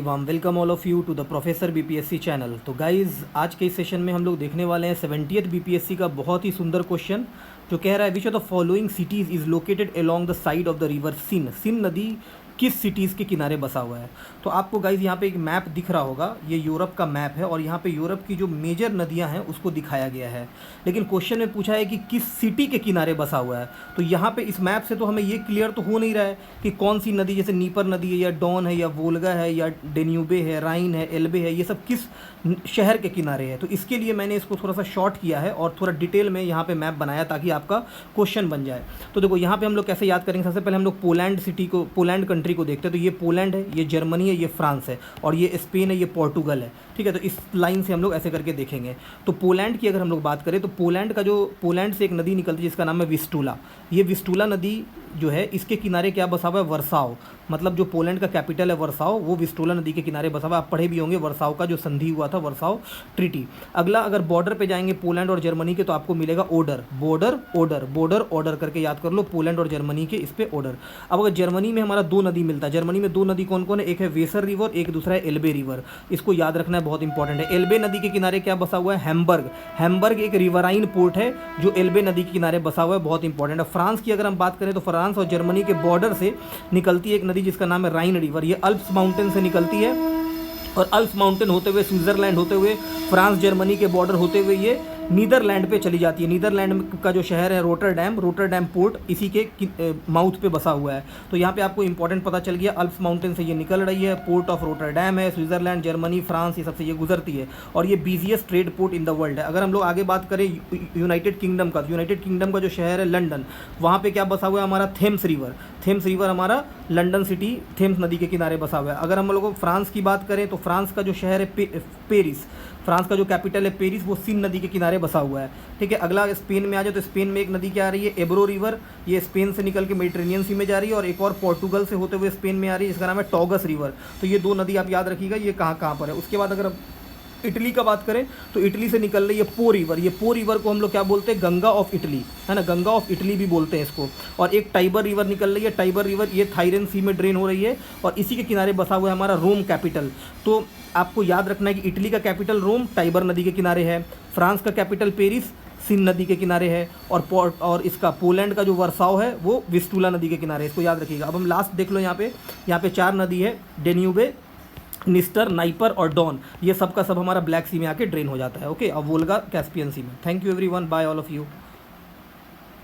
वाम welcome all of you to the professor BPSC channel. तो guys आज के इस सेशन में हम लोग देखने वाले हैं 70th बीपीएससी का बहुत ही सुंदर क्वेश्चन जो कह रहा है which of the following cities is located along the side of the river Sin. Sin नदी किस सिटीज़ के किनारे बसा हुआ है। तो आपको गाइज यहाँ पे एक मैप दिख रहा होगा, ये यूरोप का मैप है और यहाँ पे यूरोप की जो मेजर नदियाँ हैं उसको दिखाया गया है। लेकिन क्वेश्चन में पूछा है कि किस सिटी के किनारे बसा हुआ है। तो यहाँ पे इस मैप से तो हमें ये क्लियर तो हो नहीं रहा है कि कौन सी नदी, जैसे नीपर नदी है या डॉन है या वोल्गा है या डेन्यूबे है, राइन है, एल्बे है, ये सब किस शहर के किनारे है। तो इसके लिए मैंने इसको थोड़ा सा शॉर्ट किया है और थोड़ा डिटेल में यहाँ पे मैप बनाया ताकि आपका क्वेश्चन बन जाए। तो देखो यहाँ पे हम लोग कैसे याद करेंगे। सबसे पहले हम लोग पोलैंड सिटी को, पोलैंड कंट्री को देखते हैं। तो ये पोलैंड है, ये जर्मनी है, ये फ्रांस है और ये स्पेन है, ये पोर्टुगल है। ठीक है, तो इस लाइन से हम लोग ऐसे करके देखेंगे। तो पोलैंड की अगर हम लोग बात करें तो पोलैंड से एक नदी निकलती है जिसका नाम है विस्टूला। ये विस्टूला नदी जो है इसके किनारे क्या बसा हुआ है, वर्साओ। मतलब जो पोलैंड का कैपिटल है वर्साओ, वो विस्टूला नदी के किनारे बसा हुआ है। आप पढ़े भी होंगे वर्साओ का जो संधि हुआ था, वर्साओ ट्रीटी। अगला अगर बॉर्डर पे जाएंगे पोलैंड और जर्मनी के तो आपको मिलेगा Oder, border Oder, border order करके याद कर लो, पोलैंड और जर्मनी के इस पे ओडर। अब अगर जर्मनी में हमारा दो नदी मिलता है, जर्मनी में दो नदी कौन कौन है, एक है वेसर रिवर, एक दूसरा है एल्बे रिवर। इसको याद रखना है, बहुत इंपॉर्टेंट है। एल्बे नदी के किनारे क्या बसा हुआ है, हैम्बर्ग। हैम्बर्ग एक रिवराइन पोर्ट है जो एल्बे नदी के किनारे बसा हुआ है, बहुत इंपॉर्टेंट है। फ्रांस की अगर हम बात करें तो फ्रांस और जर्मनी के बॉर्डर से निकलती है एक नदी जिसका नाम है राइन रिवर। ये अल्प्स माउंटेन से निकलती है और अल्प्स माउंटेन होते हुए स्विट्जरलैंड होते हुए फ्रांस जर्मनी के बॉर्डर होते हुए ये नीदरलैंड पे चली जाती है। नीदरलैंड का जो शहर है रोटरडैम पोर्ट इसी के माउथ पे बसा हुआ है। तो यहाँ पे आपको इंपॉर्टेंट पता चल गया, अल्प्स माउंटेन से ये निकल रही है, पोर्ट ऑफ रोटरडैम है, स्विट्जरलैंड, जर्मनी, फ्रांस, ये सबसे ये गुजरती है और ये busiest trade port in the world है। अगर हम लोग आगे बात करें यूनाइटेड किंगडम का, यूनाइटेड किंगडम का जो शहर है लंदन, वहाँ पर क्या बसा हुआ है हमारा, थेम्स रिवर। थेम्स रिवर हमारा लंदन सिटी थेम्स नदी के किनारे बसा हुआ है। अगर हम लोग फ्रांस की बात करें तो फ्रांस का जो शहर है पेरिस, फ्रांस का जो कैपिटल है पेरिस, वो सीन नदी के किनारे बसा हुआ है। ठीक है, अगला स्पेन में आ जाए तो स्पेन में एक नदी क्या आ रही है, एब्रो रिवर। ये स्पेन से निकल के मेडिटेरेनियन सी में जा रही है और एक और पोर्टुगल से होते हुए स्पेन में आ रही है जिसका नाम है टॉगस रिवर। तो ये दो नदी आप याद रखिएगा, ये कहाँ कहाँ पर है। उसके बाद अगर इटली का बात करें तो इटली से निकल रही है पो रिवर। ये पो रिवर को हम लोग क्या बोलते हैं, गंगा ऑफ इटली, है ना, गंगा ऑफ इटली भी बोलते हैं इसको। और एक टाइबर रिवर निकल रही है, टाइबर रिवर ये थाइरन सी में ड्रेन हो रही है और इसी के किनारे बसा हुआ है हमारा रोम कैपिटल। तो आपको याद रखना है कि इटली का कैपिटल रोम टाइबर नदी के किनारे है, फ्रांस का कैपिटल पेरिस सिन नदी के किनारे है और इसका पोलैंड का जो वर्साओ है वो विस्टूला नदी के किनारे है। इसको याद रखिएगा। अब हम लास्ट देख लो, यहाँ पे चार नदी है, डेन्यूबे, निस्टर, नाइपर और डॉन। ये सब का सब हमारा ब्लैक सी में आके ड्रेन हो जाता है। ओके, अब वोल्गा कैस्पियन सी में। Thank you everyone, bye all of you.